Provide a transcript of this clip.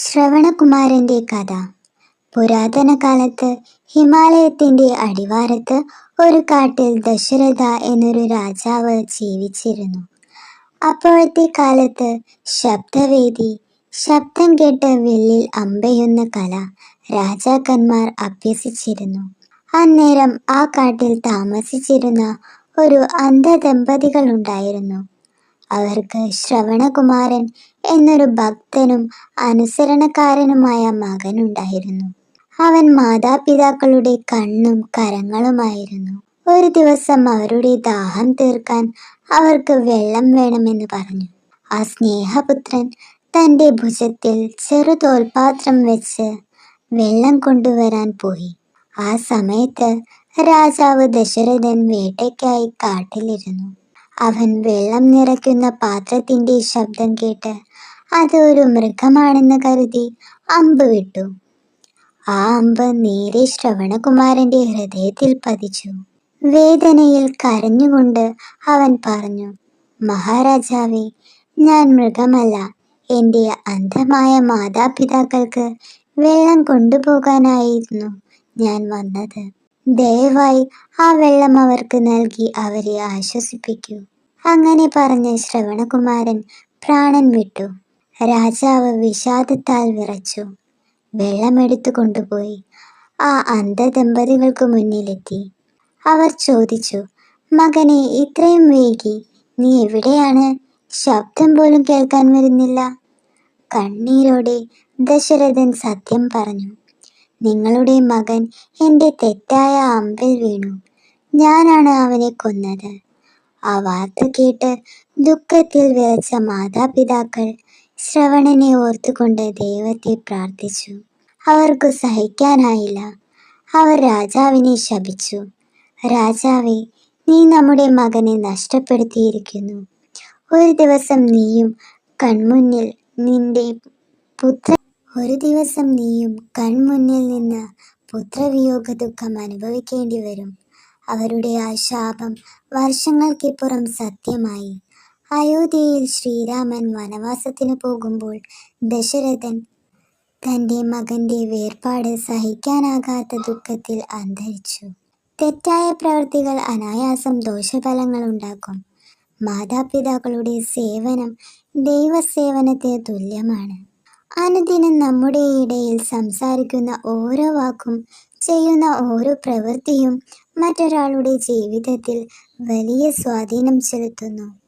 ശ്രവണകുമാരന്റെ കഥ. പുരാതന കാലത്ത് ഹിമാലയത്തിന്റെ അടിവാരത്ത് ഒരു കാട്ടിൽ ദശരഥ എന്നൊരു രാജാവ് ജീവിച്ചിരുന്നു. അപ്പോഴത്തെ കാലത്ത് ശബ്ദവേദി, ശബ്ദം കേട്ട് വില്ലിൽ അമ്പെയ്യുന്ന കല രാജാക്കന്മാർ അഭ്യസിച്ചിരുന്നു. അന്നേരം ആ കാട്ടിൽ താമസിച്ചിരുന്ന ഒരു അന്ധദമ്പതികളുണ്ടായിരുന്നു. അവർക്ക് ശ്രവണകുമാരൻ എന്നൊരു ഭക്തനും അനുസരണക്കാരനുമായ മകനുണ്ടായിരുന്നു. അവൻ മാതാപിതാക്കളുടെ കണ്ണും കരങ്ങളുമായിരുന്നു. ഒരു ദിവസം അവരുടെ ദാഹം തീർക്കാൻ അവർക്ക് വെള്ളം വേണമെന്ന് പറഞ്ഞു. ആ സ്നേഹപുത്രൻ തൻ്റെ ഭുജത്തിൽ ചെറു തോൽപാത്രം വെച്ച് വെള്ളം കൊണ്ടുവരാൻ പോയി. ആ സമയത്ത് രാജാവ് ദശരഥൻ വേട്ടയ്ക്കായി കാട്ടിലിരുന്നു. അവൻ വെള്ളം നിറയ്ക്കുന്ന പാത്രത്തിന്റെ ശബ്ദം കേട്ട് അത് ഒരു മൃഗമാണെന്ന് കരുതി അമ്പ് വിട്ടു. ആ അമ്പ് നേരെ ശ്രവണകുമാരന്റെ ഹൃദയത്തിൽ പതിച്ചു. വേദനയിൽ കരഞ്ഞുകൊണ്ട് അവൻ പറഞ്ഞു, "മഹാരാജാവേ, ഞാൻ മൃഗമല്ല. എൻ്റെ അന്ധമായ മാതാപിതാക്കൾക്ക് വെള്ളം കൊണ്ടുപോകാനായിരുന്നു ഞാൻ വന്നത്. ദയവായി ആ വെള്ളം അവർക്ക് നൽകി അവരെ ആശ്വസിപ്പിക്കൂ." അങ്ങനെ പറഞ്ഞ് ശ്രവണകുമാരൻ പ്രാണൻ വിട്ടു. രാജാവ് വിഷാദത്താൽ വിറച്ചു. വെള്ളമെടുത്തു കൊണ്ടുപോയി ആ അന്ധദമ്പതികൾക്ക് മുന്നിലെത്തി. അവർ ചോദിച്ചു, "മകനെ, ഇത്രയും വൈകി നീ എവിടെയാണ്? ശബ്ദം പോലും കേൾക്കാൻ വരുന്നില്ല." കണ്ണീരോടെ ദശരഥൻ സത്യം പറഞ്ഞു. "നിങ്ങളുടെ മകൻ എൻ്റെ തെറ്റായ അമ്പിൽ വീണു. ഞാനാണ് അവനെ കൊന്നത്." ആ വാർത്ത കേട്ട് ദുഃഖത്തിൽ വിറച്ച മാതാപിതാക്കൾ ശ്രവണനെ ഓർത്തുകൊണ്ട് ദൈവത്തെ പ്രാർത്ഥിച്ചു. അവർക്ക് സഹിക്കാനായില്ല. അവർ രാജാവിനെ ശപിച്ചു. "രാജാവേ, നീ നമ്മുടെ മകനെ നഷ്ടപ്പെടുത്തിയിരിക്കുന്നു. ഒരു ദിവസം നീയും കൺമുന്നിൽ നിന്ന് പുത്രവിയോഗ ദുഃഖം അനുഭവിക്കേണ്ടി വരും." അവരുടെ ആ ശാപം വർഷങ്ങൾക്കിപ്പുറം സത്യമായി. അയോധ്യയിൽ ശ്രീരാമൻ വനവാസത്തിന് പോകുമ്പോൾ ദശരഥൻ തൻ്റെ മകന്റെ വേർപാട് സഹിക്കാനാകാത്ത ദുഃഖത്തിൽ അന്തരിച്ചു. തെറ്റായ പ്രവൃത്തികൾ അനായാസം ദോഷഫലങ്ങൾ ഉണ്ടാക്കും. മാതാപിതാക്കളുടെ സേവനം ദൈവസേവനത്തിന് തുല്യമാണ്. അനുദിനം നമ്മുടെ ഇടയിൽ സംസാരിക്കുന്ന ഓരോ വാക്കും ചെയ്യുന്ന ഓരോ പ്രവൃത്തിയും മറ്റൊരാളുടെ ജീവിതത്തിൽ വലിയ സ്വാധീനം ചെലുത്തുന്നു.